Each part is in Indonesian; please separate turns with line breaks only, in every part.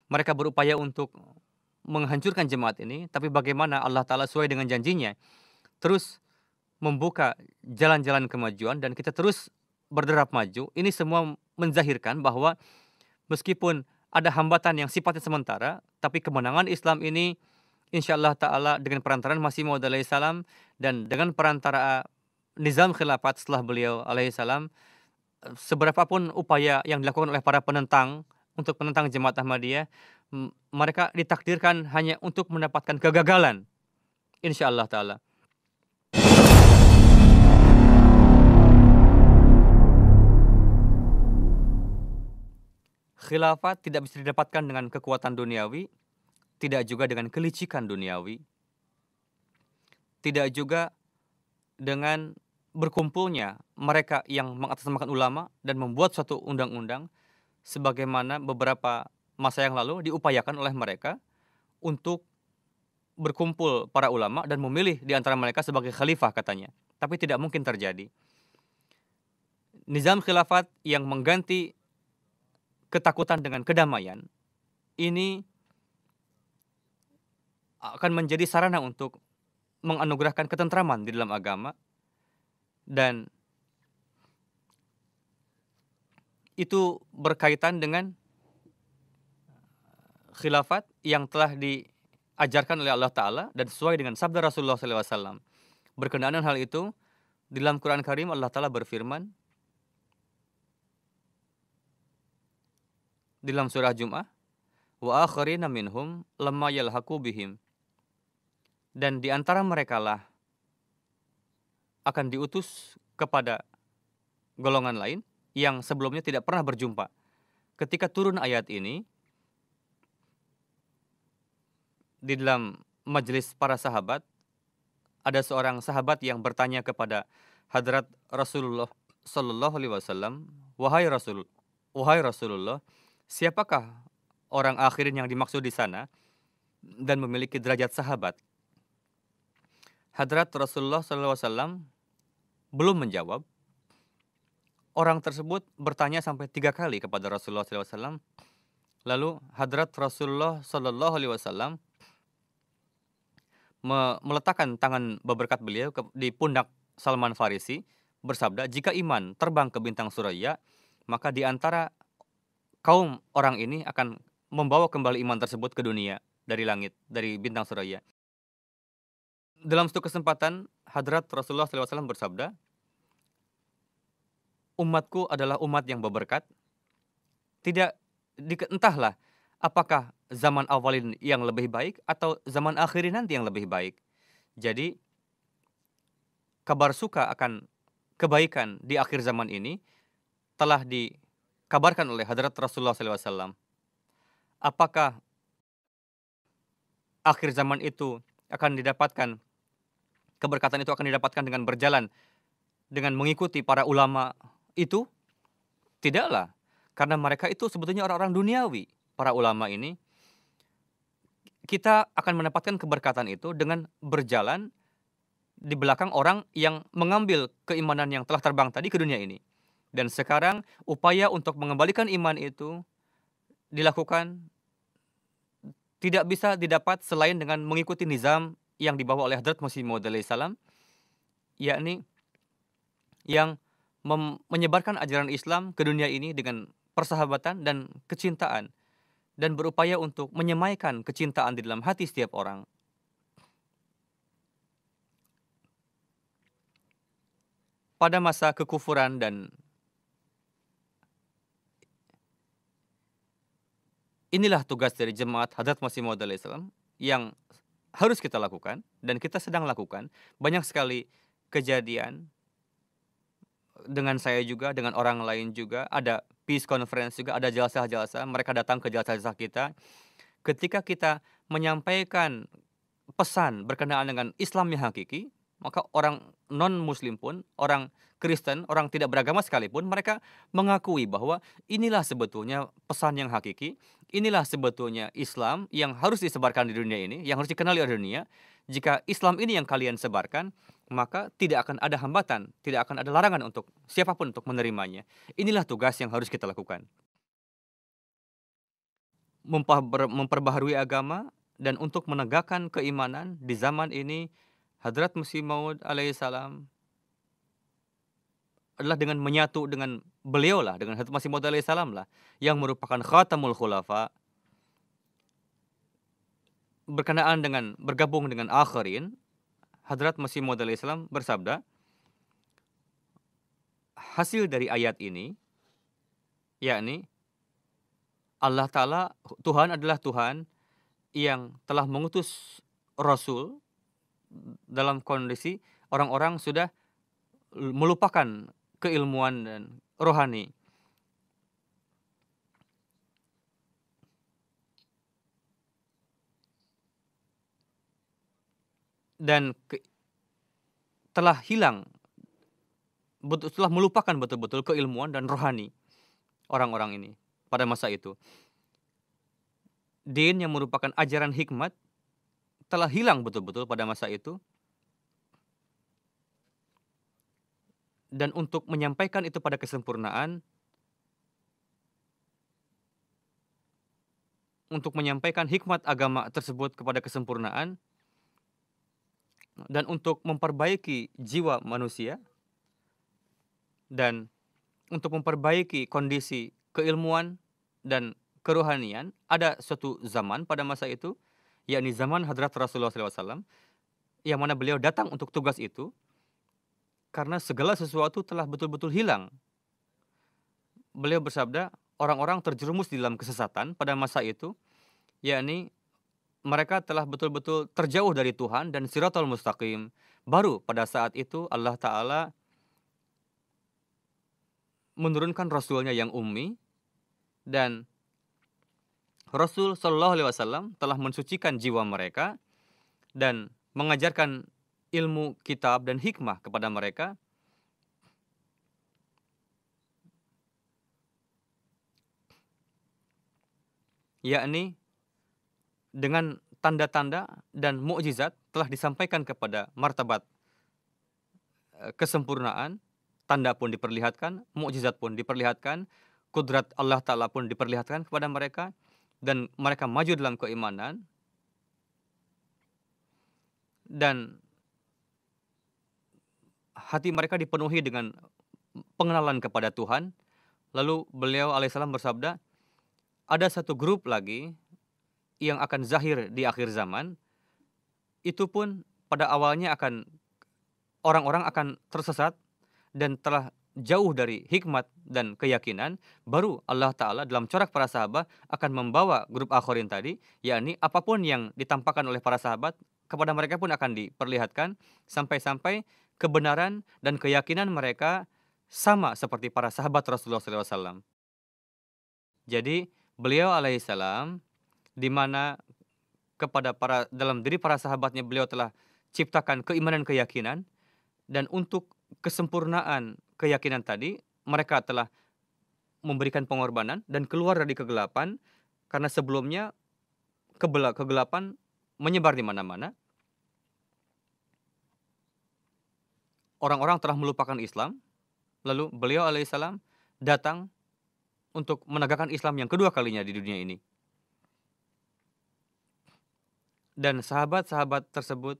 mereka berupaya untuk menghancurkan jemaat ini, tapi bagaimana Allah Ta'ala sesuai dengan janjinya, terus membuka jalan-jalan kemajuan dan kita terus berderap maju. Ini semua menzahirkan bahwa meskipun ada hambatan yang sifatnya sementara, tapi kemenangan Islam ini insyaallah ta'ala dengan perantaraan Masih Maud alaihissalam dan dengan perantara nizam khilafat setelah beliau alaihissalam, seberapapun upaya yang dilakukan oleh para penentang untuk menentang Jemaat Ahmadiyah, mereka ditakdirkan hanya untuk mendapatkan kegagalan insyaallah ta'ala. Khilafat tidak bisa didapatkan dengan kekuatan duniawi, tidak juga dengan kelicikan duniawi, tidak juga dengan berkumpulnya mereka yang mengatasnamakan ulama dan membuat suatu undang-undang sebagaimana beberapa masa yang lalu diupayakan oleh mereka untuk berkumpul para ulama dan memilih di antara mereka sebagai khalifah katanya. Tapi tidak mungkin terjadi. Nizam khilafat yang mengganti ketakutan dengan kedamaian ini akan menjadi sarana untuk menganugerahkan ketentraman di dalam agama, dan itu berkaitan dengan khilafat yang telah diajarkan oleh Allah Ta'ala dan sesuai dengan sabda Rasulullah SAW. Berkenaan dengan hal itu, di dalam Quran Karim Allah Ta'ala berfirman di dalam surah Jum'ah, wa akharina minhum lamma yalhaqu bihim, dan di antara mereka lah akan diutus kepada golongan lain yang sebelumnya tidak pernah berjumpa. Ketika turun ayat ini di dalam majelis para sahabat, ada seorang sahabat yang bertanya kepada Hadrat Rasulullah Sallallahu Alaihi Wasallam, wahai Rasulullah, siapakah orang akhirin yang dimaksud di sana dan memiliki derajat sahabat? Hadrat Rasulullah Sallallahu Alaihi Wasallam belum menjawab. Orang tersebut bertanya sampai 3 kali kepada Rasulullah Sallallahu Alaihi Wasallam. Lalu Hadrat Rasulullah Sallallahu Alaihi Wasallam meletakkan tangan berberkat beliau di pundak Salman Farisi, bersabda, jika iman terbang ke bintang Suraya, maka di antara kaum orang ini akan membawa kembali iman tersebut ke dunia dari langit, dari bintang Suraya. Dalam suatu kesempatan, Hadrat Rasulullah SAW bersabda, umatku adalah umat yang berberkat. Entahlah apakah zaman awalin yang lebih baik atau zaman akhirin nanti yang lebih baik. Jadi, kabar suka akan kebaikan di akhir zaman ini telah dikabarkan oleh Hadrat Rasulullah SAW. Apakah akhir zaman itu akan didapatkan, keberkatan itu akan didapatkan dengan berjalan, dengan mengikuti para ulama itu? Tidaklah. Karena mereka itu sebetulnya orang-orang duniawi, para ulama ini. Kita akan mendapatkan keberkatan itu dengan berjalan di belakang orang yang mengambil keimanan yang telah terbang tadi ke dunia ini. Dan sekarang upaya untuk mengembalikan iman itu dilakukan, tidak bisa didapat selain dengan mengikuti nizam yang dibawa oleh Hadrat Masih Maud alaihissalam, yakni yang menyebarkan ajaran Islam ke dunia ini dengan persahabatan dan kecintaan, dan berupaya untuk menyemaikan kecintaan di dalam hati setiap orang. Pada masa kekufuran dan inilah tugas dari jemaat Hadrat Masih Maud alaihissalam yang harus kita lakukan dan kita sedang lakukan. Banyak sekali kejadian dengan saya juga, dengan orang lain juga, ada peace conference juga, ada jalsah-jalsah, mereka datang ke jalsah-jalsah kita. Ketika kita menyampaikan pesan berkenaan dengan Islam yang hakiki, maka orang non-muslim pun, orang Kristen, orang tidak beragama sekalipun, mereka mengakui bahwa inilah sebetulnya pesan yang hakiki, inilah sebetulnya Islam yang harus disebarkan di dunia ini, yang harus dikenali oleh dunia. Jika Islam ini yang kalian sebarkan, maka tidak akan ada hambatan, tidak akan ada larangan untuk siapapun untuk menerimanya. Inilah tugas yang harus kita lakukan. memperbaharui agama dan untuk menegakkan keimanan di zaman ini, Hadrat Masih Maud alaihissalam adalah dengan menyatu dengan beliau lah, dengan Hadrat Masih Maud alaihissalam lah, yang merupakan khatamul khulafa, berkenaan dengan bergabung dengan akhirin. Hadrat Masih Maud alaihissalam bersabda, hasil dari ayat ini, yakni Allah Ta'ala, Tuhan adalah Tuhan yang telah mengutus Rasul dalam kondisi orang-orang sudah melupakan keilmuan dan rohani. Dan telah hilang, telah melupakan betul-betul keilmuan dan rohani orang-orang ini pada masa itu. Din yang merupakan ajaran hikmat telah hilang betul-betul pada masa itu. Dan untuk menyampaikan itu pada kesempurnaan, untuk menyampaikan hikmat agama tersebut kepada kesempurnaan, dan untuk memperbaiki jiwa manusia, dan untuk memperbaiki kondisi keilmuan dan kerohanian, ada suatu zaman pada masa itu, yakni zaman Hadrat Rasulullah SAW, yang mana beliau datang untuk tugas itu, karena segala sesuatu telah betul-betul hilang. Beliau bersabda, orang-orang terjerumus di dalam kesesatan pada masa itu, yakni mereka telah betul-betul terjauh dari Tuhan dan Siratal Mustaqim. Baru pada saat itu Allah Ta'ala menurunkan Rasulnya yang ummi, dan Rasul Shallallahu Alaihi Wasallam telah mensucikan jiwa mereka dan mengajarkan ilmu kitab dan hikmah kepada mereka. Yakni dengan tanda-tanda dan mukjizat telah disampaikan kepada martabat kesempurnaan. Tanda pun diperlihatkan, mukjizat pun diperlihatkan, kudrat Allah Ta'ala pun diperlihatkan kepada mereka, dan mereka maju dalam keimanan, dan hati mereka dipenuhi dengan pengenalan kepada Tuhan. Lalu beliau alaihissalam bersabda, ada satu grup lagi yang akan zahir di akhir zaman, itu pun pada awalnya orang-orang akan tersesat dan telah jauh dari hikmat dan keyakinan. Baru Allah Ta'ala dalam corak para sahabat akan membawa grup akhirin tadi, yakni apapun yang ditampakkan oleh para sahabat, kepada mereka pun akan diperlihatkan, sampai-sampai kebenaran dan keyakinan mereka sama seperti para sahabat Rasulullah SAW. Jadi beliau alaihissalam, di mana dalam diri para sahabatnya beliau telah ciptakan keimanan keyakinan, dan untuk kesempurnaan keyakinan tadi mereka telah memberikan pengorbanan dan keluar dari kegelapan, karena sebelumnya kegelapan menyebar di mana-mana. Orang-orang telah melupakan Islam, lalu beliau alaihissalam datang untuk menegakkan Islam yang kedua kalinya di dunia ini. Dan sahabat-sahabat tersebut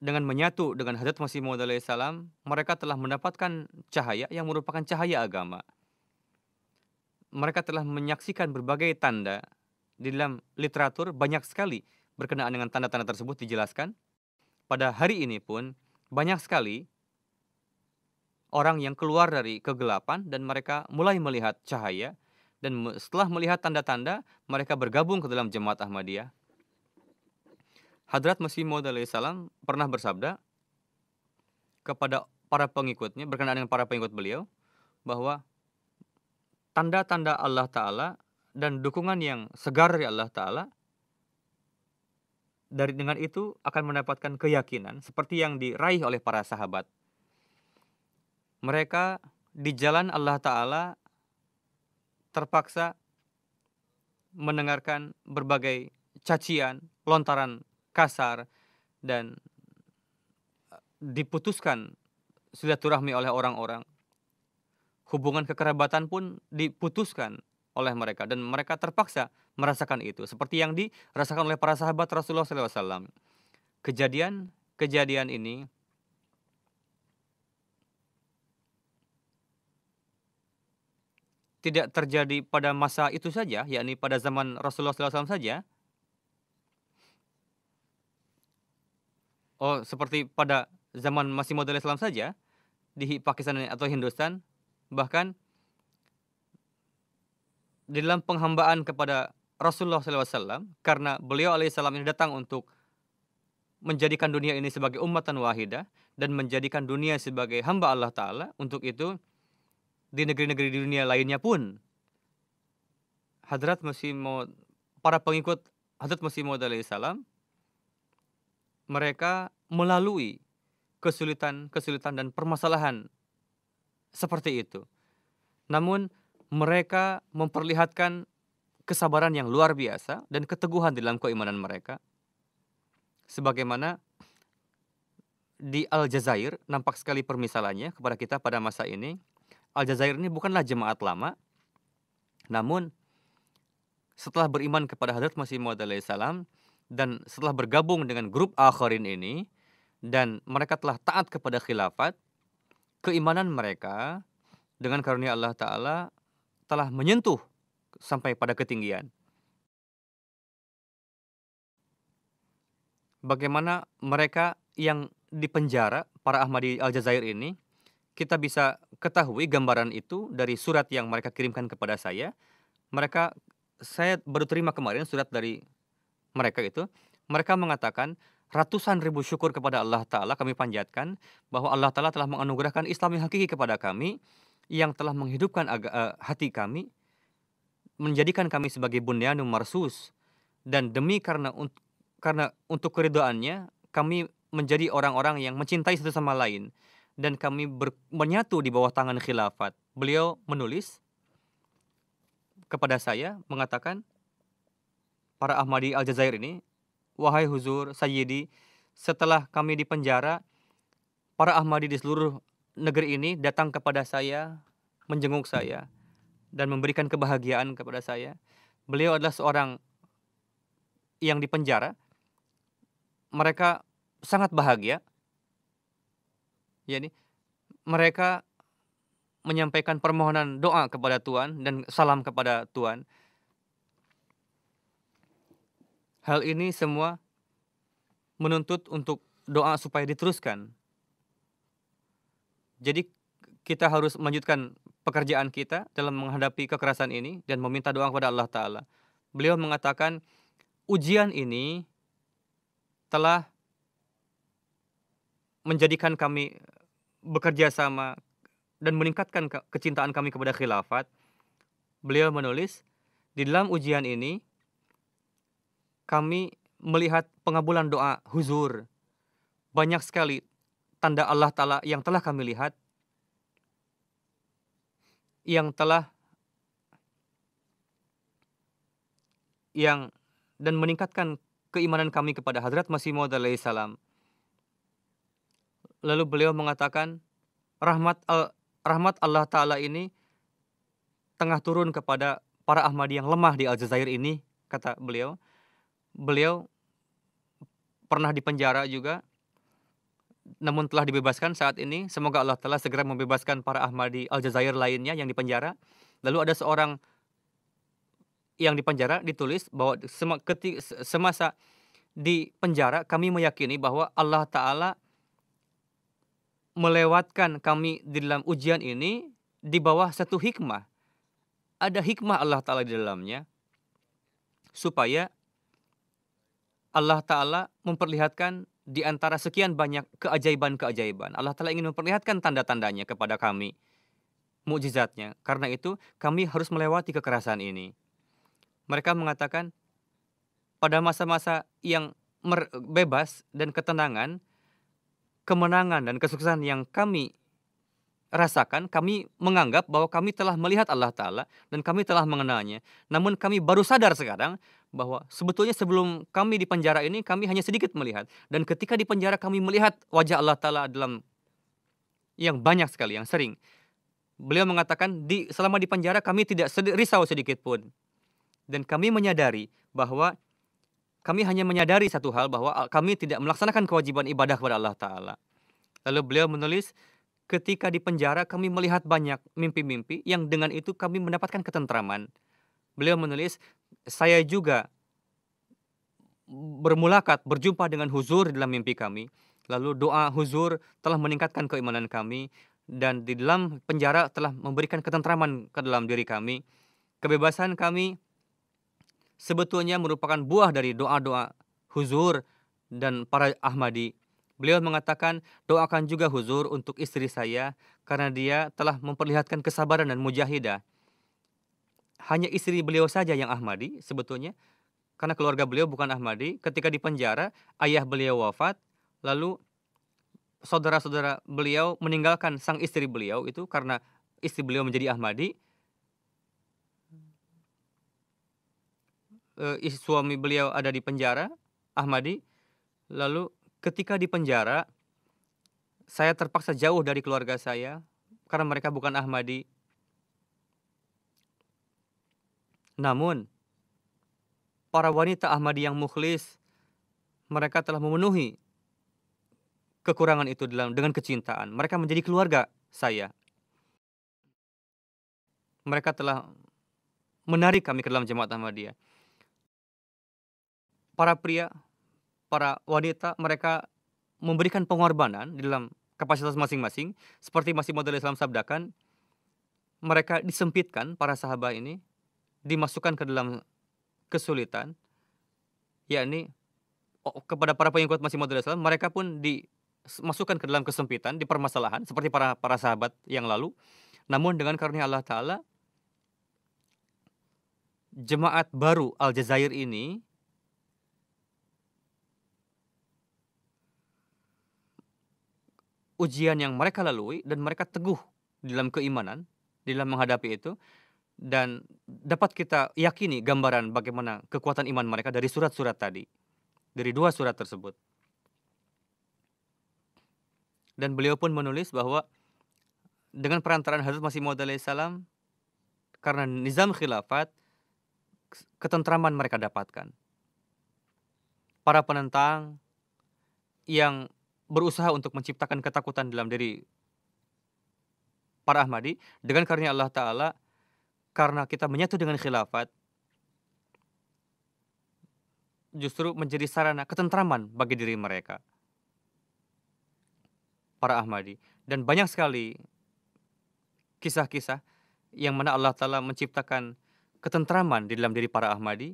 dengan menyatu dengan Hadrat Masih Maud alaihissalam, mereka telah mendapatkan cahaya yang merupakan cahaya agama. Mereka telah menyaksikan berbagai tanda. Di dalam literatur banyak sekali berkenaan dengan tanda-tanda tersebut dijelaskan. Pada hari ini pun banyak sekali orang yang keluar dari kegelapan dan mereka mulai melihat cahaya, dan setelah melihat tanda-tanda mereka bergabung ke dalam Jemaat Ahmadiyah. Hadrat Masih Maud alaihissalam pernah bersabda kepada para pengikutnya, berkenaan dengan para pengikut beliau, bahwa tanda-tanda Allah Ta'ala dan dukungan yang segar dari Allah Ta'ala, dengan itu akan mendapatkan keyakinan seperti yang diraih oleh para sahabat. Mereka di jalan Allah Ta'ala terpaksa mendengarkan berbagai cacian, lontaran kasar, dan diputuskan silaturahmi oleh orang-orang. Hubungan kekerabatan pun diputuskan oleh mereka dan mereka terpaksa merasakan itu seperti yang dirasakan oleh para sahabat Rasulullah SAW. Kejadian ini tidak terjadi pada masa itu saja, yakni pada zaman Rasulullah SAW saja. Seperti pada zaman Masih Maud Islam saja di Pakistan atau Hindustan, bahkan di dalam penghambaan kepada Rasulullah SAW, karena beliau alaihissalam ini datang untuk menjadikan dunia ini sebagai ummatan wahidah dan menjadikan dunia sebagai hamba Allah Ta'ala. Untuk itu, di negeri-negeri di dunia lainnya pun, para pengikut Hadrat Masih Maud alaihissalam, mereka melalui kesulitan dan permasalahan seperti itu. Namun, mereka memperlihatkan kesabaran yang luar biasa dan keteguhan dalam keimanan mereka. Sebagaimana di Aljazair, nampak sekali permisalannya kepada kita pada masa ini. Aljazair ini bukanlah jemaat lama, namun setelah beriman kepada Hadrat Masih Maud alaihissalam dan setelah bergabung dengan grup akharin ini, dan mereka telah taat kepada khilafat, keimanan mereka dengan karunia Allah Ta'ala telah menyentuh sampai pada ketinggian. Bagaimana mereka yang dipenjara, para Ahmadi Aljazair ini, kita bisa ketahui gambaran itu dari surat yang mereka kirimkan kepada saya. Saya baru terima kemarin surat dari mereka itu. Mereka mengatakan, ratusan ribu syukur kepada Allah Ta'ala kami panjatkan bahwa Allah Ta'ala telah menganugerahkan Islam yang hakiki kepada kami, yang telah menghidupkan hati kami, menjadikan kami sebagai bunyanun marsus, dan karena untuk keridhaannya kami menjadi orang-orang yang mencintai satu sama lain, dan kami menyatu di bawah tangan khilafat. Beliau menulis kepada saya mengatakan, para Ahmadi Aljazair ini, wahai Huzur Sayyidi, setelah kami di penjara, para Ahmadi di seluruh negeri ini datang kepada saya, menjenguk saya, dan memberikan kebahagiaan kepada saya. Beliau adalah seorang yang di penjara. Mereka sangat bahagia. Yani, mereka menyampaikan permohonan doa kepada Tuhan dan salam kepada Tuhan. Hal ini semua menuntut untuk doa supaya diteruskan. Jadi kita harus melanjutkan pekerjaan kita dalam menghadapi kekerasan ini dan meminta doa kepada Allah Ta'ala. Beliau mengatakan, ujian ini telah menjadikan kami bekerja sama dan meningkatkan kecintaan kami kepada khilafat. Beliau menulis, di dalam ujian ini kami melihat pengabulan doa huzur. Banyak sekali tanda Allah Ta'ala yang telah kami lihat, dan meningkatkan keimanan kami kepada Hadrat Masih Maud alaihissalam. Lalu beliau mengatakan, rahmat Allah Ta'ala ini tengah turun kepada para Ahmadi yang lemah di Aljazair ini, kata beliau. Beliau pernah dipenjara juga, namun telah dibebaskan saat ini. Semoga Allah Ta'ala segera membebaskan para Ahmadi Aljazair lainnya yang dipenjara. Lalu ada seorang yang dipenjara ditulis bahwa semasa di penjara kami meyakini bahwa Allah Ta'ala melewatkan kami di dalam ujian ini di bawah satu hikmah. Ada hikmah Allah Ta'ala di dalamnya, supaya Allah Ta'ala memperlihatkan di antara sekian banyak keajaiban-keajaiban. Allah Ta'ala ingin memperlihatkan tanda-tandanya kepada kami, mukjizatnya. Karena itu kami harus melewati kekerasan ini. Mereka mengatakan, pada masa-masa yang bebas dan ketenangan, kemenangan dan kesuksesan yang kami rasakan, kami menganggap bahwa kami telah melihat Allah Ta'ala dan kami telah mengenalnya. Namun kami baru sadar sekarang bahwa sebetulnya sebelum kami di penjara ini, kami hanya sedikit melihat. Dan ketika di penjara kami melihat wajah Allah Ta'ala dalam yang banyak sekali, yang sering. Beliau mengatakan, selama di penjara kami tidak risau sedikit pun. Dan kami menyadari bahwa kami hanya menyadari satu hal, bahwa kami tidak melaksanakan kewajiban ibadah kepada Allah Ta'ala. Lalu beliau menulis, ketika di penjara kami melihat banyak mimpi-mimpi yang dengan itu kami mendapatkan ketentraman. Beliau menulis, saya juga bermulakat berjumpa dengan huzur dalam mimpi kami. Lalu doa huzur telah meningkatkan keimanan kami, dan di dalam penjara telah memberikan ketentraman ke dalam diri kami. Kebebasan kami sebetulnya merupakan buah dari doa-doa huzur dan para Ahmadi. Beliau mengatakan, doakan juga huzur untuk istri saya, karena dia telah memperlihatkan kesabaran dan mujahidah. Hanya istri beliau saja yang Ahmadi sebetulnya, karena keluarga beliau bukan Ahmadi. Ketika di penjara, ayah beliau wafat, lalu saudara-saudara beliau meninggalkan sang istri beliau itu karena istri beliau menjadi Ahmadi. Suami beliau ada di penjara, Ahmadi. Lalu ketika di penjara, saya terpaksa jauh dari keluarga saya karena mereka bukan Ahmadi. Namun, para wanita Ahmadi yang mukhlis, mereka telah memenuhi kekurangan itu dengan kecintaan. Mereka menjadi keluarga saya. Mereka telah menarik kami ke dalam jemaat Ahmadiyah. Para pria, para wanita, mereka memberikan pengorbanan di dalam kapasitas masing-masing. Seperti Masih Maud Islam sabdakan, mereka disempitkan, para sahabat ini, dimasukkan ke dalam kesulitan, yakni kepada para pengikut Masih Maud Islam, mereka pun dimasukkan ke dalam kesempitan, di permasalahan, seperti para sahabat yang lalu. Namun dengan karunia Allah Ta'ala, jemaat baru Al-Jazair ini ujian yang mereka lalui dan mereka teguh di dalam keimanan, di dalam menghadapi itu, dan dapat kita yakini gambaran bagaimana kekuatan iman mereka dari surat-surat tadi, dari 2 surat tersebut. Dan beliau pun menulis bahwa dengan perantaraan Hazrat Masih Maud salam, karena nizam khilafat, ketentraman mereka dapatkan. Para penentang yang berusaha untuk menciptakan ketakutan dalam diri para Ahmadi, dengan karunia Allah Ta'ala, karena kita menyatu dengan khilafat, justru menjadi sarana ketentraman bagi diri mereka, para Ahmadi. Dan banyak sekali kisah-kisah yang mana Allah Ta'ala menciptakan ketentraman di dalam diri para Ahmadi,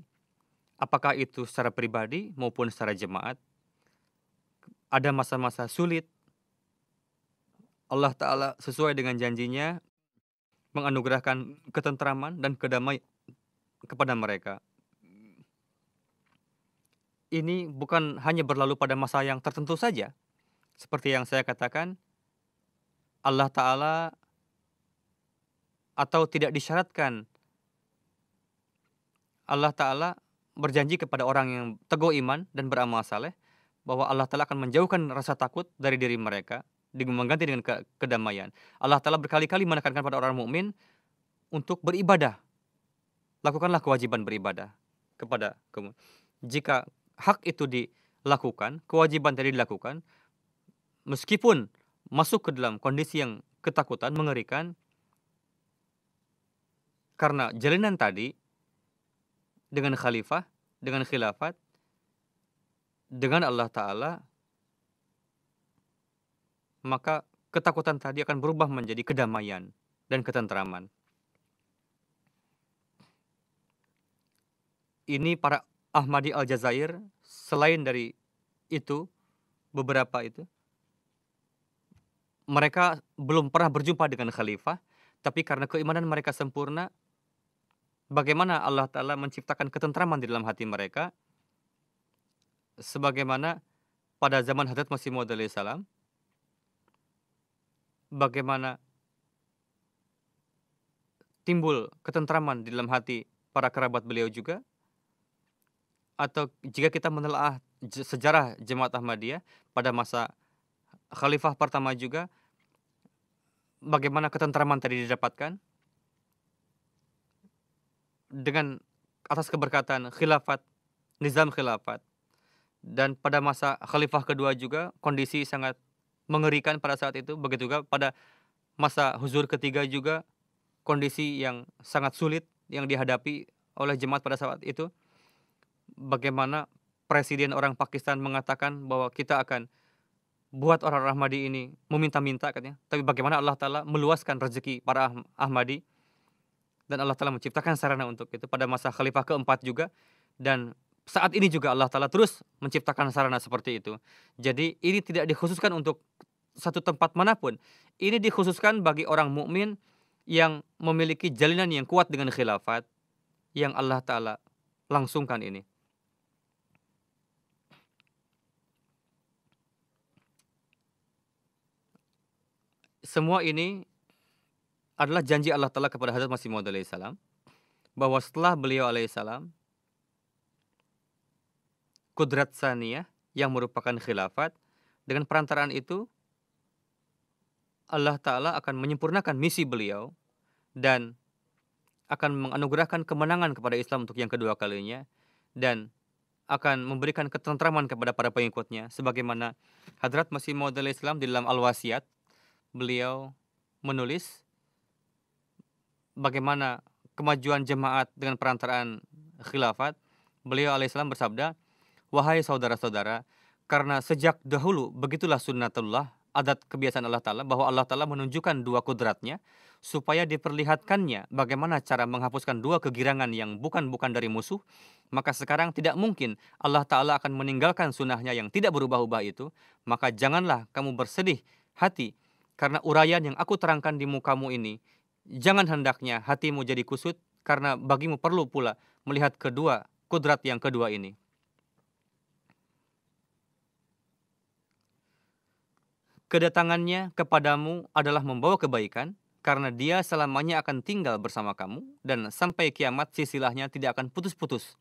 apakah itu secara pribadi maupun secara jemaat. Ada masa-masa sulit, Allah Ta'ala sesuai dengan janjinya menganugerahkan ketentraman dan kedamaian kepada mereka. Ini bukan hanya berlalu pada masa yang tertentu saja. Seperti yang saya katakan, Allah Ta'ala atau tidak disyaratkan, Allah Ta'ala berjanji kepada orang yang teguh iman dan beramal saleh bahwa Allah Ta'ala akan menjauhkan rasa takut dari diri mereka, mengganti dengan kedamaian. Allah Ta'ala berkali-kali menekankan pada orang mukmin untuk beribadah. Lakukanlah kewajiban beribadah kepada kamu. Jika hak itu dilakukan, kewajiban tadi dilakukan, meskipun masuk ke dalam kondisi yang ketakutan, mengerikan, karena jalinan tadi dengan khalifah, dengan khilafat, dengan Allah Ta'ala, maka ketakutan tadi akan berubah menjadi kedamaian dan ketentraman. Ini para Ahmadi Al-Jazair, selain dari itu, beberapa itu, mereka belum pernah berjumpa dengan khalifah, tapi karena keimanan mereka sempurna, bagaimana Allah Ta'ala menciptakan ketentraman di dalam hati mereka, sebagaimana pada zaman Hazrat Masih Maud salam, bagaimana timbul ketentraman di dalam hati para kerabat beliau juga. Atau jika kita menelaah sejarah jemaat Ahmadiyah pada masa khalifah pertama juga, bagaimana ketentraman tadi didapatkan dengan atas keberkatan khilafat, nizam khilafat. Dan pada masa khalifah kedua juga kondisi sangat mengerikan pada saat itu. Begitu juga pada masa huzur ketiga juga kondisi yang sangat sulit yang dihadapi oleh jemaat pada saat itu. Bagaimana presiden orang Pakistan mengatakan bahwa kita akan buat orang Ahmadi ini meminta-minta katanya. Tapi bagaimana Allah Ta'ala meluaskan rezeki para Ahmadi. Dan Allah Ta'ala menciptakan sarana untuk itu pada masa khalifah keempat juga. Dan saat ini juga Allah Ta'ala terus menciptakan sarana seperti itu. Jadi ini tidak dikhususkan untuk satu tempat manapun. Ini dikhususkan bagi orang mukmin yang memiliki jalinan yang kuat dengan khilafat yang Allah Ta'ala langsungkan ini. Semua ini adalah janji Allah Ta'ala kepada Hazrat Masih Maud alaihissalam, bahwa setelah beliau alaihissalam, Qudrat Saniyah yang merupakan khilafat, dengan perantaraan itu Allah Ta'ala akan menyempurnakan misi beliau dan akan menganugerahkan kemenangan kepada Islam untuk yang kedua kalinya, dan akan memberikan ketentraman kepada para pengikutnya. Sebagaimana Hadrat Masih Maud alaihissalam di dalam Al-Wasiyat, beliau menulis bagaimana kemajuan jemaat dengan perantaraan khilafat. Beliau alaihissalam bersabda, "Wahai saudara-saudara, karena sejak dahulu begitulah sunnatullah, adat kebiasaan Allah Ta'ala, bahwa Allah Ta'ala menunjukkan dua kudratnya, supaya diperlihatkannya bagaimana cara menghapuskan dua kegirangan yang bukan-bukan dari musuh, maka sekarang tidak mungkin Allah Ta'ala akan meninggalkan sunnahnya yang tidak berubah-ubah itu, maka janganlah kamu bersedih hati, karena uraian yang aku terangkan di mukamu ini, jangan hendaknya hatimu jadi kusut, karena bagimu perlu pula melihat kedua kudrat yang kedua ini." Kedatangannya kepadamu adalah membawa kebaikan, karena dia selamanya akan tinggal bersama kamu, dan sampai kiamat sisilahnya tidak akan putus-putus.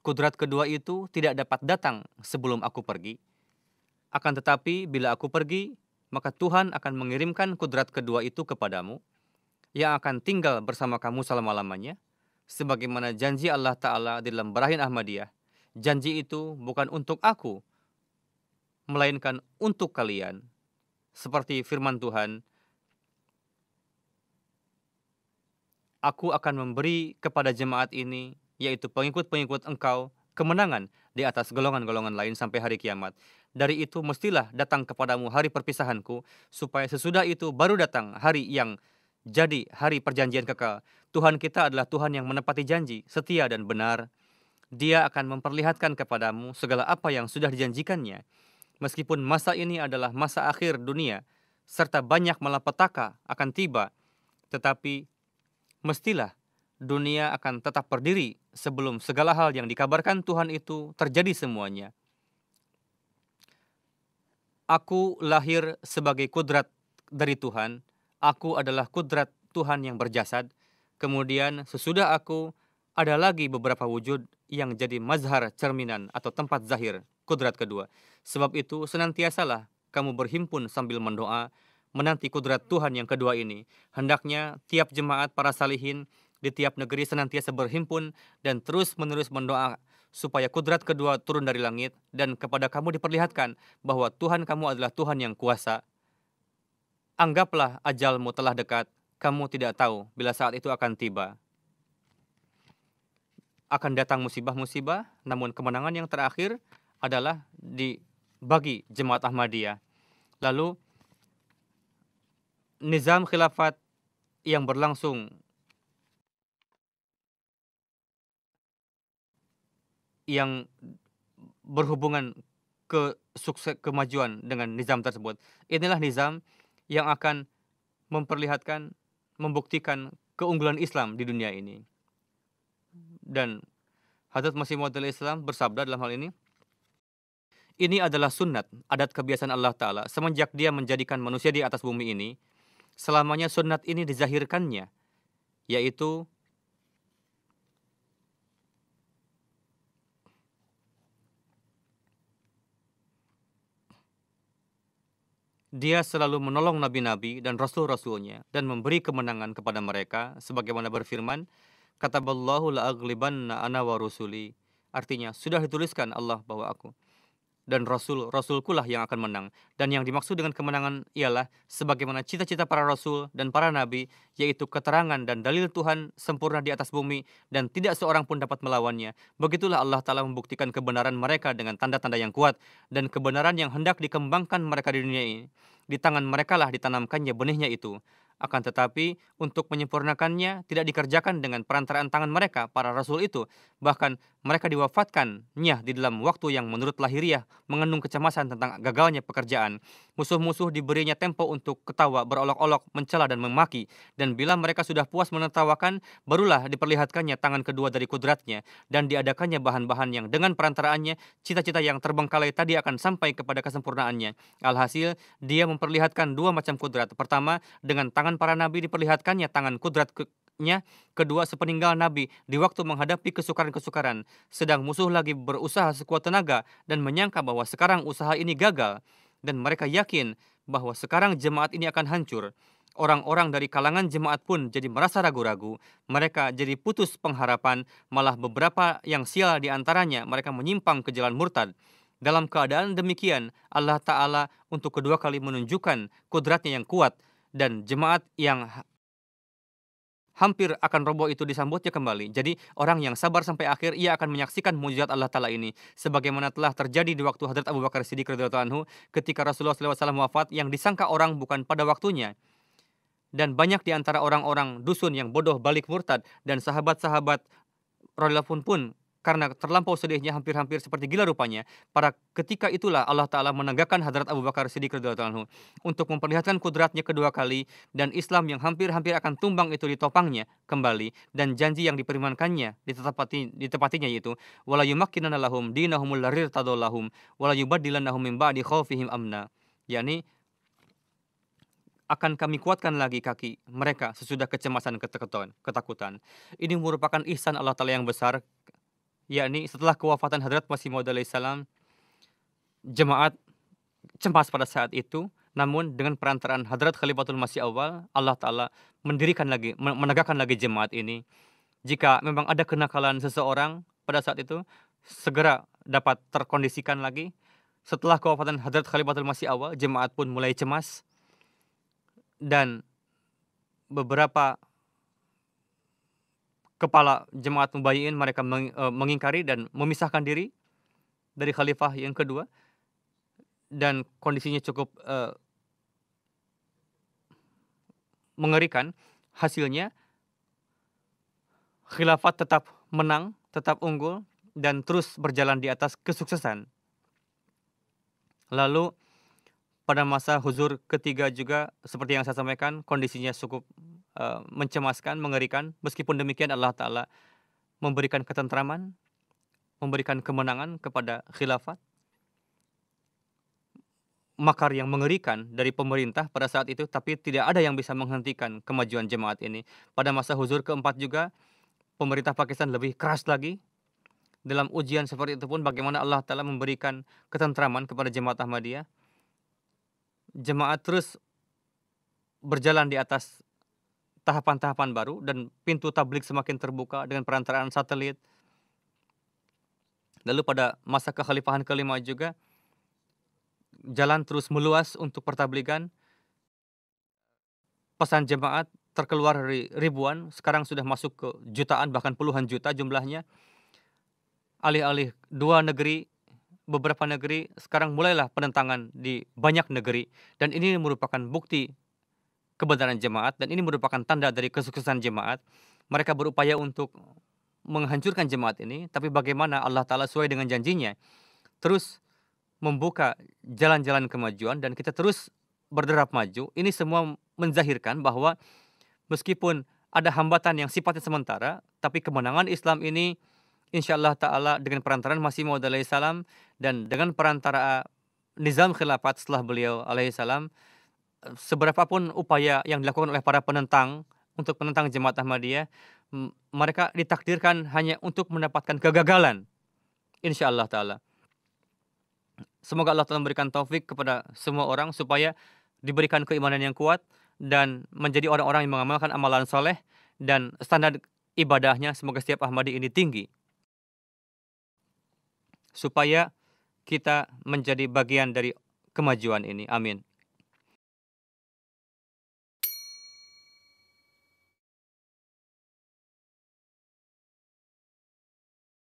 Kudrat kedua itu tidak dapat datang sebelum aku pergi. Akan tetapi bila aku pergi, maka Tuhan akan mengirimkan kudrat kedua itu kepadamu, yang akan tinggal bersama kamu selama-lamanya, sebagaimana janji Allah Ta'ala di dalam Barahin Ahmadiyah. Janji itu bukan untuk aku, melainkan untuk kalian. Seperti firman Tuhan, "Aku akan memberi kepada jemaat ini, yaitu pengikut-pengikut engkau, kemenangan di atas golongan-golongan lain sampai hari kiamat. Dari itu mestilah datang kepadamu hari perpisahanku, supaya sesudah itu baru datang hari yang jadi hari perjanjian kekal. Tuhan kita adalah Tuhan yang menepati janji, setia dan benar. Dia akan memperlihatkan kepadamu segala apa yang sudah dijanjikannya. Meskipun masa ini adalah masa akhir dunia, serta banyak malapetaka akan tiba, tetapi mestilah dunia akan tetap berdiri sebelum segala hal yang dikabarkan Tuhan itu terjadi semuanya. Aku lahir sebagai kudrat dari Tuhan. Aku adalah kudrat Tuhan yang berjasad. Kemudian sesudah aku, ada lagi beberapa wujud yang jadi mazhar cerminan atau tempat zahir kudrat kedua. Sebab itu senantiasalah kamu berhimpun sambil mendoa, menanti kudrat Tuhan yang kedua ini. Hendaknya tiap jemaat para salihin di tiap negeri senantiasa berhimpun dan terus-menerus mendoa supaya kudrat kedua turun dari langit, dan kepada kamu diperlihatkan bahwa Tuhan kamu adalah Tuhan yang kuasa. Anggaplah ajalmu telah dekat, kamu tidak tahu bila saat itu akan tiba. Akan datang musibah-musibah, namun kemenangan yang terakhir adalah bagi jemaat Ahmadiyah. Lalu nizam khilafat yang berlangsung, yang berhubungan kemajuan dengan nizam tersebut. Inilah nizam yang akan memperlihatkan, membuktikan keunggulan Islam di dunia ini. Dan Hadrat Masih Maud Islam bersabda dalam hal ini, "Ini adalah sunnat, adat kebiasaan Allah Ta'ala. Semenjak dia menjadikan manusia di atas bumi ini, selamanya sunnat ini dizahirkannya, yaitu Dia selalu menolong nabi-nabi dan rasul-rasulnya dan memberi kemenangan kepada mereka sebagaimana berfirman, kataballahu la'aglibanna ana wa rusuli. Artinya, sudah dituliskan Allah bahwa aku dan rasul-rasulku lah yang akan menang. Dan yang dimaksud dengan kemenangan ialah sebagaimana cita-cita para rasul dan para nabi, yaitu keterangan dan dalil Tuhan sempurna di atas bumi dan tidak seorang pun dapat melawannya. Begitulah Allah Ta'ala membuktikan kebenaran mereka dengan tanda-tanda yang kuat, dan kebenaran yang hendak dikembangkan mereka di dunia ini. Di tangan mereka lah ditanamkannya benihnya itu. Akan tetapi, untuk menyempurnakannya tidak dikerjakan dengan perantaraan tangan mereka, para rasul itu. Bahkan mereka diwafatkannya di dalam waktu yang menurut lahiriah mengandung kecemasan tentang gagalnya pekerjaan. Musuh-musuh diberinya tempo untuk ketawa, berolok-olok, mencela dan memaki. Dan bila mereka sudah puas menertawakan, barulah diperlihatkannya tangan kedua dari kudratnya. Dan diadakannya bahan-bahan yang dengan perantaraannya, cita-cita yang terbengkalai tadi akan sampai kepada kesempurnaannya. Alhasil, dia memperlihatkan dua macam kudrat. Pertama, dengan tangan para nabi diperlihatkannya tangan kudratnya. Kedua, sepeninggal nabi di waktu menghadapi kesukaran-kesukaran, sedang musuh lagi berusaha sekuat tenaga dan menyangka bahwa sekarang usaha ini gagal, dan mereka yakin bahwa sekarang jemaat ini akan hancur. Orang-orang dari kalangan jemaat pun jadi merasa ragu-ragu, mereka jadi putus pengharapan, malah beberapa yang sial di antaranya mereka menyimpang ke jalan murtad. Dalam keadaan demikian, Allah Ta'ala untuk kedua kali menunjukkan kudratnya yang kuat, dan jemaat yang hampir akan roboh itu disambutnya kembali. Jadi orang yang sabar sampai akhir, ia akan menyaksikan mukjizat Allah Ta'ala ini. Sebagaimana telah terjadi di waktu Hadrat Abu Bakar Siddiq radhiyallahu anhu ketika Rasulullah SAW wafat, yang disangka orang bukan pada waktunya. Dan banyak di antara orang-orang dusun yang bodoh balik murtad, dan sahabat-sahabat radhiyallahu pun karena terlampau sedihnya hampir-hampir seperti gila rupanya. Pada ketika itulah Allah Ta'ala menegakkan Hadrat Abu Bakar Siddiq radhiyallahu anhu untuk memperlihatkan kudratnya kedua kali, dan Islam yang hampir-hampir akan tumbang itu ditopangnya kembali, dan janji yang diperimankannya ditepatinya, yaitu wala yumakkinanna lahum dinahumul larir tadallahum wala yubaddilannahum min ba'di khaufihim amna, yakni akan kami kuatkan lagi kaki mereka sesudah kecemasan ketakutan. Ini merupakan ihsan Allah Ta'ala yang besar, yakni setelah kewafatan Hadrat Masih Maud alaihissalam, jemaat cemas pada saat itu, namun dengan perantaraan Hadrat Khalifatul Masih Awal, Allah Ta'ala menegakkan lagi jemaat ini. Jika memang ada kenakalan seseorang pada saat itu, segera dapat terkondisikan lagi. Setelah kewafatan Hadrat Khalifatul Masih Awal, jemaat pun mulai cemas, dan beberapa kepala jemaat mubayyi'in mereka mengingkari dan memisahkan diri dari khalifah yang kedua, dan kondisinya cukup mengerikan. Hasilnya khilafat tetap menang, tetap unggul, dan terus berjalan di atas kesuksesan. Lalu pada masa huzur ketiga juga, seperti yang saya sampaikan, kondisinya cukup mencemaskan, mengerikan. Meskipun demikian, Allah Ta'ala memberikan ketentraman, memberikan kemenangan kepada khilafat. Makar yang mengerikan dari pemerintah pada saat itu, tapi tidak ada yang bisa menghentikan kemajuan jemaat ini. Pada masa huzur keempat juga, pemerintah Pakistan lebih keras lagi. Dalam ujian seperti itu pun, bagaimana Allah Ta'ala memberikan ketentraman kepada jemaat Ahmadiyah. Jemaat terus berjalan di atas tahapan-tahapan baru, dan pintu tablik semakin terbuka dengan perantaraan satelit. Lalu pada masa kekhalifahan kelima juga, jalan terus meluas untuk pertabligan. Pesan jemaat terkeluar dari ribuan, sekarang sudah masuk ke jutaan, bahkan puluhan juta jumlahnya. Alih-alih dua negeri, beberapa negeri, sekarang mulailah penentangan di banyak negeri. Dan ini merupakan bukti kebenaran jemaat, dan ini merupakan tanda dari kesuksesan jemaat. Mereka berupaya untuk menghancurkan jemaat ini, tapi bagaimana Allah Ta'ala sesuai dengan janjinya terus membuka jalan-jalan kemajuan, dan kita terus berderap maju. Ini semua menzahirkan bahwa meskipun ada hambatan yang sifatnya sementara, tapi kemenangan Islam ini insyaallah Ta'ala dengan perantaraan Masih Maud alaihissalam dan dengan perantara nizam khilafat setelah beliau alaihissalam, seberapapun upaya yang dilakukan oleh para penentang untuk menentang jemaat Ahmadiyah, mereka ditakdirkan hanya untuk mendapatkan kegagalan, insyaallah Ta'ala. Semoga Allah Ta'ala memberikan taufik kepada semua orang supaya diberikan keimanan yang kuat, dan menjadi orang-orang yang mengamalkan amalan soleh, dan standar ibadahnya semoga setiap Ahmadi ini tinggi. Supaya kita menjadi bagian dari kemajuan ini. Amin.